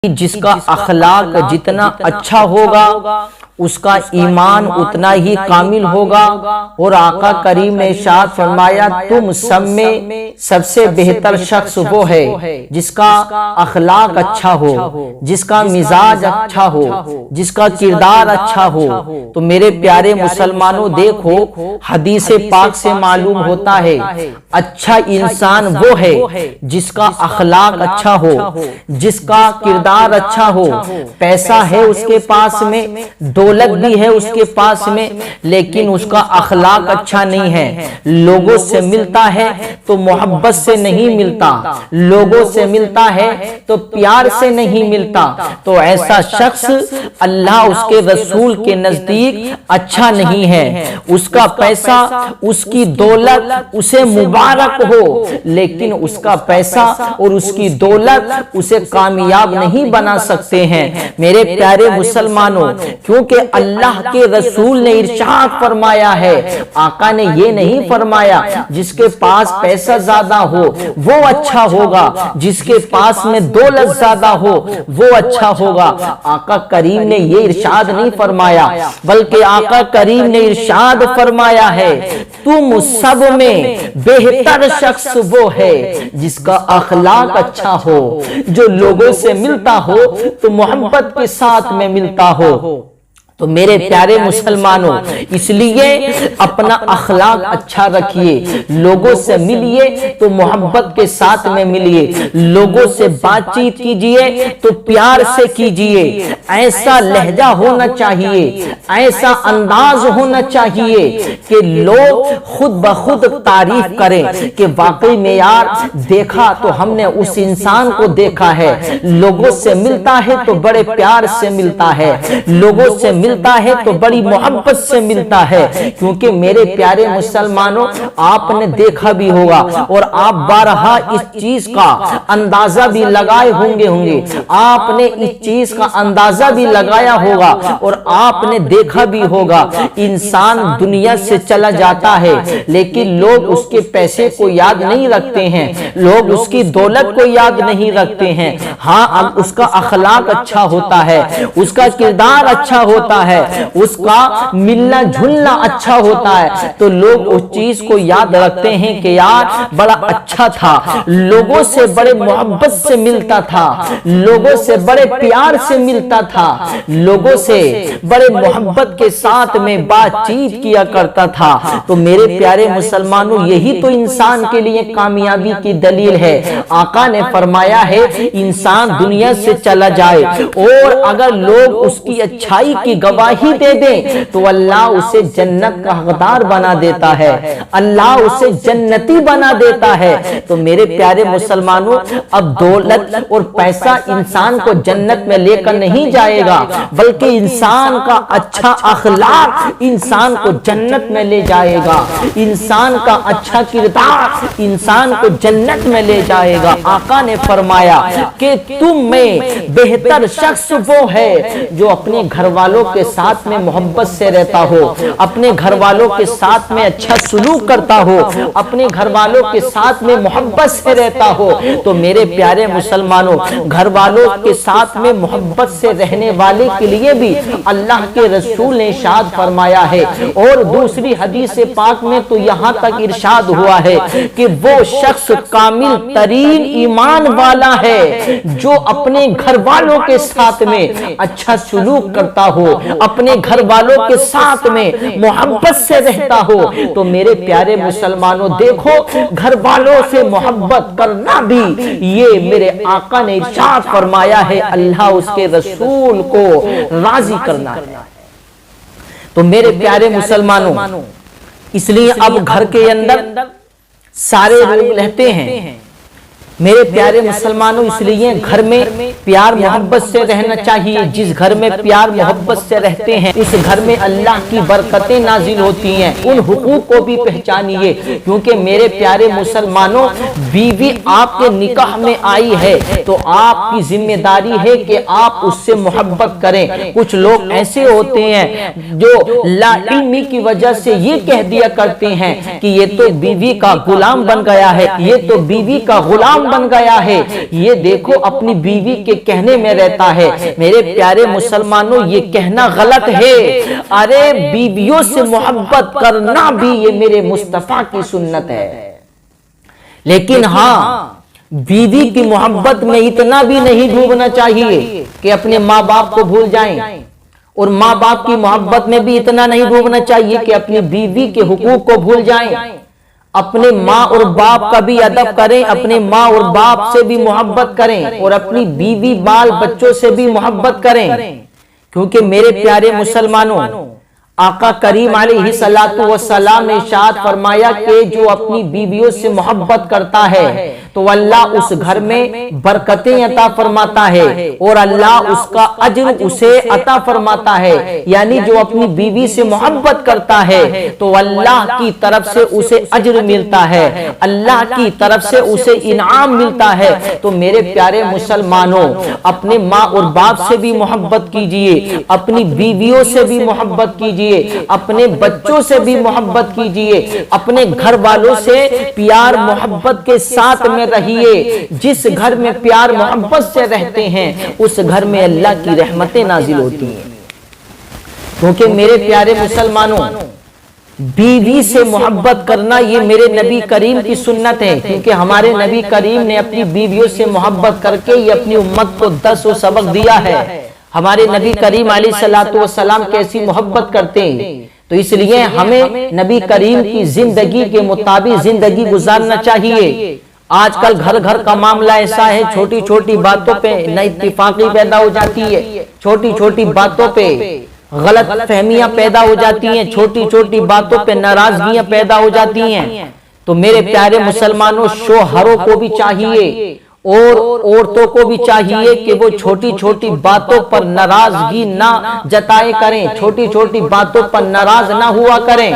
جس کا اخلاق جتنا اچھا ہوگا اس کا ایمان اتنا ہی کامل ہوگا۔ اور آقا کریم نے ارشاد فرمایا تم سب میں سب سے بہتر شخص وہ ہے جس کا اخلاق اچھا ہو، جس کا مزاج اچھا ہو، جس کا کردار اچھا ہو۔ تو میرے پیارے مسلمانوں دیکھو، حدیث پاک سے معلوم ہوتا ہے اچھا انسان وہ ہے جس کا اخلاق اچھا ہو، جس کا کردار اچھا ہو۔ پیسہ ہے اس کے پاس میں، دولت بھی ہے اس کے پاس میں، لیکن اس کا اخلاق اچھا نہیں ہے۔ لوگوں سے ملتا ہے تو محبت سے نہیں ملتا، لوگوں سے ملتا ہے تو پیار سے نہیں ملتا، تو ایسا شخص اللہ اس کے رسول کے نزدیک اچھا نہیں ہے۔ اس کا پیسہ، اس کی دولت اسے مبارک ہو، لیکن اس کا پیسہ اور اس کی دولت اسے کامیاب نہیں بنا سکتے ہیں۔ میرے پیارے مسلمانوں، کیونکہ اللہ کے رسول نے ارشاد فرمایا ہے، آقا نے یہ نہیں فرمایا جس کے پاس پیسہ زیادہ ہو وہ اچھا ہوگا، جس کے پاس میں دولت زیادہ ہو وہ اچھا ہوگا۔ آقا کریم نے یہ ارشاد نہیں فرمایا، بلکہ آقا کریم نے ارشاد فرمایا ہے تم سب میں بہتر شخص وہ ہے جس کا اخلاق اچھا ہو، جو لوگوں سے ملتا ہو تو محبت کے ساتھ میں ملتا ہو۔ تو میرے پیارے مسلمانوں، اس لیے اپنا اخلاق اچھا رکھیے، لوگوں سے ملیے تو محبت کے ساتھ میں ملیے، لوگوں سے بات چیت کیجئے تو پیار سے کیجئے۔ ایسا لہجہ ہونا چاہیے، ایسا انداز ہونا چاہیے کہ لوگ خود بخود تعریف کریں کہ واقعی میں یار دیکھا تو ہم نے اس انسان کو دیکھا ہے، لوگوں سے ملتا ہے تو بڑے پیار سے ملتا ہے، لوگوں سے ملتا ہے تو بڑی محبت سے ملتا ہے۔ کیونکہ میرے پیارے مسلمانوں، آپ نے دیکھا بھی ہوگا اور آپ بارہا اس چیز کا اندازہ بھی لگائے ہوں گے، آپ نے اس چیز کا اندازہ بھی لگایا ہوگا اور آپ نے دیکھا بھی ہوگا، انسان دنیا سے چلا جاتا ہے لیکن لوگ اس کے پیسے کو یاد نہیں رکھتے ہیں، لوگ اس کی دولت کو یاد نہیں رکھتے ہیں۔ ہاں، اب اس کا اخلاق اچھا ہوتا ہے، اس کا کردار اچھا ہوتا ہے، اس کا ملنا جھلنا اچھا ہوتا ہے، تو لوگ اس چیز کو یاد رکھتے ہیں کہ یار بڑا اچھا تھا، لوگوں سے بڑے محبت سے ملتا تھا، لوگوں سے بڑے پیار سے ملتا تھا، لوگوں سے بڑے محبت کے ساتھ میں بات چیت کیا کرتا تھا۔ تو میرے پیارے مسلمانوں، یہی تو انسان کے لیے کامیابی کی دلیل ہے۔ آقا نے فرمایا ہے انسان دنیا سے چلا جائے اور اگر لوگ اس کی اچھائی کی گواہی دے دیں تو اللہ اسے جنت کا حقدار بنا دیتا ہے، اللہ اسے جنتی بنا دیتا ہے۔ تو میرے پیارے مسلمانوں، اب دولت اور پیسہ انسان کو جنت میں لے کر نہیں جائے گا، بلکہ انسان کا اچھا اخلاق انسان کو جنت میں لے جائے گا، انسان کا اچھا کردار انسان کو جنت میں لے جائے گا۔ آقا نے فرمایا کہ تم میں بہتر شخص وہ ہے جو اپنے گھر والوں کے ساتھ میں محبت سے رہتا ہو، اپنے گھر والوں کے ساتھ میں اچھا سلوک کرتا ہو، اپنے گھر والوں کے ساتھ میں محبت سے رہتا ہو۔ تو میرے پیارے مسلمانوں، گھر والوں کے ساتھ میں محبت سے رہنے والے کے لیے بھی اللہ کے رسول نے ارشاد فرمایا ہے، اور دوسری حدیث پاک میں تو یہاں تک ارشاد ہوا ہے کہ وہ شخص کامل ترین ایمان والا ہے جو اپنے گھر والوں کے ساتھ میں اچھا سلوک کرتا ہو، اپنے گھر والوں کے ساتھ میں محبت سے رہتا ہو۔ تو میرے پیارے مسلمانوں دیکھو، گھر والوں سے محبت کرنا بھی یہ میرے آقا نے ارشاد فرمایا ہے اللہ اس کے رسول کو راضی کرنا ہے۔ تو میرے پیارے مسلمانوں، اس لیے اب گھر کے اندر سارے لوگ رہتے ہیں، میرے پیارے مسلمانوں، اس لیے گھر میں پیار محبت سے رہنا چاہیے۔ جس گھر میں پیار محبت سے رہتے ہیں اس گھر میں اللہ کی برکتیں نازل ہوتی ہیں۔ ان حقوق کو بھی پہچانیے، کیونکہ میرے پیارے مسلمانوں، بیوی آپ کے نکاح میں آئی ہے تو آپ کی ذمہ داری ہے کہ آپ اس سے محبت کریں۔ کچھ لوگ ایسے ہوتے ہیں جو لا علمی کی وجہ سے یہ کہہ دیا کرتے ہیں کہ یہ تو بیوی کا غلام بن گیا ہے، یہ تو بیوی کا غلام بن گیا ہے۔ یہ دیکھو، اپنی بیوی کے کہنے میں رہتا ہے۔ میرے پیارے مسلمانوں یہ کہنا غلط ہے، ارے بیویوں سے محبت کرنا بھی یہ میرے مصطفیٰ کی سنت ہے، لیکن ہاں بیوی کی محبت میں اتنا بھی نہیں ڈوبنا چاہیے کہ اپنے ماں باپ کو بھول جائیں، اور ماں باپ کی محبت میں بھی اتنا نہیں ڈوبنا چاہیے کہ اپنی بیوی کے حقوق کو بھول جائیں۔ اپنے ماں اور باپ کا بھی ادب کریں، اپنے ماں اور باپ سے بھی محبت کریں، اور اپنی بیوی بال بچوں سے بھی محبت کریں، کیونکہ میرے پیارے مسلمانوں آقا کریم علیہ السلام نے ارشاد فرمایا کہ جو اپنی بیویوں سے محبت کرتا ہے تو اللہ اس گھر میں برکتیں عطا فرماتا ہے، اور اللہ اس کا اجر اسے عطا فرماتا ہے۔ یعنی جو اپنی بیوی سے محبت کرتا ہے تو اللہ کی طرف سے اسے اجر ملتا ہے، اللہ کی طرف سے اسے انعام ملتا ہے۔ تو میرے پیارے مسلمانوں اپنے ماں اور باپ سے بھی محبت کیجئے، اپنی بیویوں سے بھی محبت کیجئے، اپنے بچوں سے بھی محبت کیجئے، اپنے گھر والوں سے پیار محبت کے ساتھ میں رہیے۔ جس گھر میں پیار محبت سے رہتے ہیں اس گھر میں اللہ کی رحمتیں نازل ہوتی ہیں، کیونکہ میرے پیارے مسلمانوں بیوی سے محبت کرنا یہ میرے نبی کریم کی سنت ہے، کیونکہ ہمارے نبی کریم نے اپنی بیویوں سے محبت کر کے یہ اپنی امت کو درس و سبق دیا ہے۔ ہمارے نبی کریم علیہ السلام کیسی محبت کرتے ہیں، تو اس لیے ہمیں نبی کریم کی زندگی کے مطابق زندگی گزارنا چاہیے۔ آج کل گھر گھر کا معاملہ ایسا ہے، چھوٹی چھوٹی باتوں پہ نہ اتفاقی پیدا ہو جاتی ہے، چھوٹی چھوٹی باتوں پہ غلط فہمیاں پیدا ہو جاتی ہیں، چھوٹی چھوٹی باتوں پہ ناراضگیاں پیدا ہو جاتی ہیں۔ تو میرے پیارے مسلمانوں شوہروں کو بھی چاہیے اور عورتوں کو بھی چاہیے کہ وہ چھوٹی چھوٹی باتوں پر ناراضگی نہ جتائے کریں، چھوٹی چھوٹی باتوں پر ناراض نہ ہوا کریں،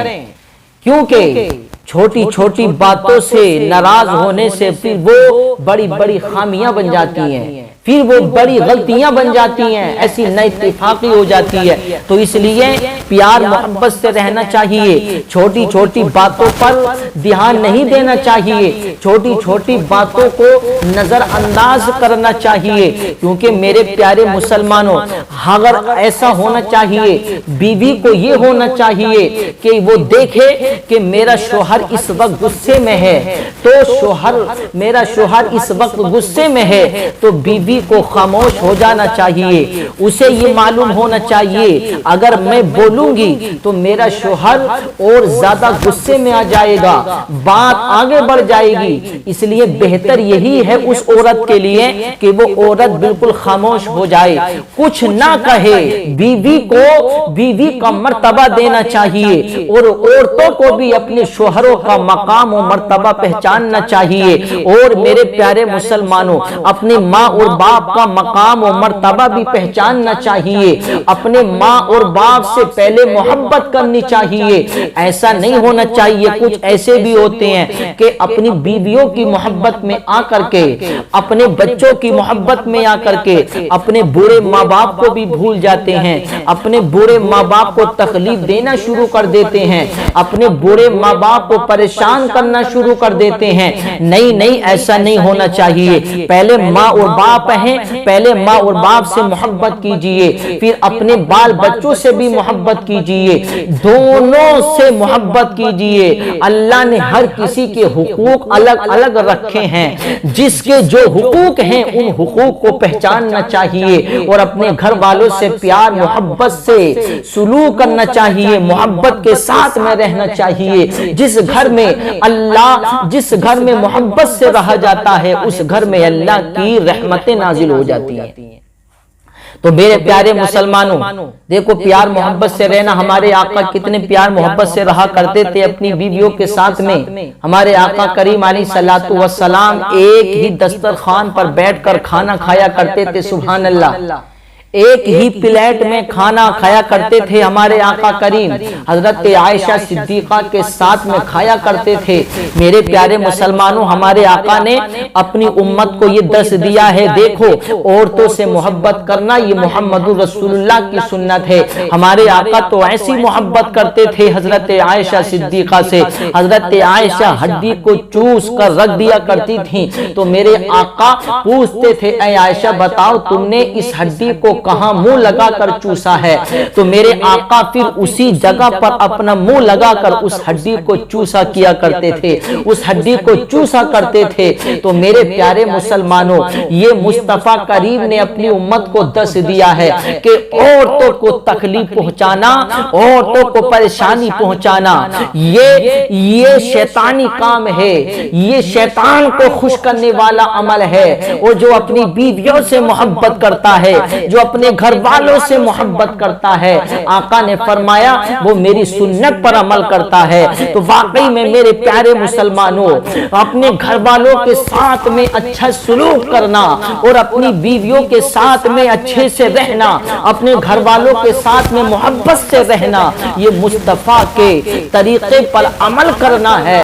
کیونکہ چھوٹی چھوٹی باتوں سے ناراض ہونے سے پھر وہ بڑی بڑی خامیاں بن جاتی ہیں، پھر وہ بڑی غلطیاں بن جاتی ہیں، ایسی نہ اتفاقی ہو جاتی ہے۔ تو اس لیے پیار محبت سے رہنا چاہیے، چھوٹی چھوٹی باتوں پر دھیان نہیں دینا چاہیے، چھوٹی چھوٹی باتوں کو نظر انداز کرنا چاہیے، کیونکہ میرے پیارے مسلمانوں اگر ایسا ہونا چاہیے، بیوی کو یہ ہونا چاہیے کہ وہ دیکھے کہ میرا شوہر اس وقت غصے میں ہے، تو میرا شوہر اس وقت غصے میں ہے تو بیوی کو خاموش ہو جانا چاہیے۔ اسے یہ معلوم ہونا چاہیے اگر میں بولوں گی تو میرا شوہر اور زیادہ غصے میں آ جائے گا، بات آگے بڑھ جائے گی، اس لیے بہتر یہی ہے اس عورت کے لیے کہ وہ عورت بالکل خاموش ہو جائے، کچھ نہ کہے۔ بیوی کا مرتبہ دینا چاہیے، اور عورتوں کو بھی اپنے شوہروں کا مقام و مرتبہ پہچاننا چاہیے۔ اور میرے پیارے مسلمانوں اپنے ماں اور باپ کا مقام و مرتبہ بھی پہچاننا چاہیے، اپنے ماں اور باپ سے پہلے محبت کرنی چاہیے۔ ایسا نہیں ہونا چاہیے، کچھ ایسے بھی ہوتے ہیں کہ اپنی بیویوں کی محبت میں آ کر کے، اپنے بچوں کی محبت میں آ کر کے اپنے برے ماں باپ کو بھی بھول جاتے ہیں، اپنے برے ماں باپ کو تکلیف دینا شروع کر دیتے ہیں، اپنے برے ماں باپ کو پریشان کرنا شروع کر دیتے ہیں۔ نہیں، ایسا نہیں ہونا چاہیے۔ پہلے ماں اور باپ ہیں، پہلے ماں اور باپ سے محبت کیجئے، پھر اپنے بال بچوں سے بھی محبت کیجئے، دونوں سے محبت کیجئے۔ اللہ نے ہر کسی کے حقوق الگ الگ رکھے ہیں، جس کے جو حقوق ہیں ان حقوق کو پہچاننا چاہیے، اور اپنے گھر والوں سے پیار محبت سے سلوک کرنا چاہیے، محبت کے ساتھ میں رہنا چاہیے۔ جس گھر میں محبت سے رہا جاتا ہے اس گھر میں اللہ کی رحمتیں نازل ہو جاتی ہیں۔ تو میرے پیارے مسلمانوں دیکھو پیار محبت سے رہنا، ہمارے آقا کتنے پیار محبت سے رہا کرتے تھے اپنی بیویوں کے ساتھ میں۔ ہمارے آقا کریم علیہ السلام ایک ہی دسترخوان پر بیٹھ کر کھانا کھایا کرتے تھے، سبحان اللہ۔ ایک ہی پلیٹ میں کھانا کھایا کرتے تھے ہمارے آقا کریم، حضرت عائشہ صدیقہ کے ساتھ میں کھایا کرتے تھے۔ میرے پیارے مسلمانوں، ہمارے آقا نے اپنی امت کو یہ درس دیا ہے، دیکھو عورتوں سے محبت کرنا یہ محمد رسول اللہ کی سنت ہے۔ ہمارے آقا تو ایسی محبت کرتے تھے حضرت عائشہ صدیقہ سے، حضرت عائشہ ہڈی کو چوس کر رکھ دیا کرتی تھیں، تو میرے آقا پوچھتے تھے اے عائشہ بتاؤ تم نے اس ہڈی کو کہاں منہ لگا کر چوسا ہے؟ تو میرے آقا پھر اسی جگہ پر اپنا منہ لگا کر اس ہڈی کو چوسا کیا کرتے تھے، اس ہڈی کو چوسا کرتے تھے۔ تو میرے پیارے مسلمانوں، یہ مصطفیٰ کریم نے اپنی امت کو درس دیا ہے کہ عورتوں کو تکلیف پہنچانا، عورتوں کو پریشانی پہنچانا یہ شیطانی کام ہے، یہ شیطان کو خوش کرنے والا عمل ہے۔ وہ جو اپنی بیویوں سے محبت کرتا ہے، جو اپنے گھر والوں سے محبت کرتا ہے، آقا نے فرمایا وہ میری سنت پر عمل کرتا ہے۔ تو واقعی میں میرے پیارے مسلمانوں، اپنے گھر والوں کے ساتھ میں اچھا سلوک کرنا اور اپنی بیویوں کے ساتھ میں اچھے سے رہنا، اپنے گھر والوں کے ساتھ میں محبت سے رہنا، یہ مصطفیٰ کے طریقے پر عمل کرنا ہے۔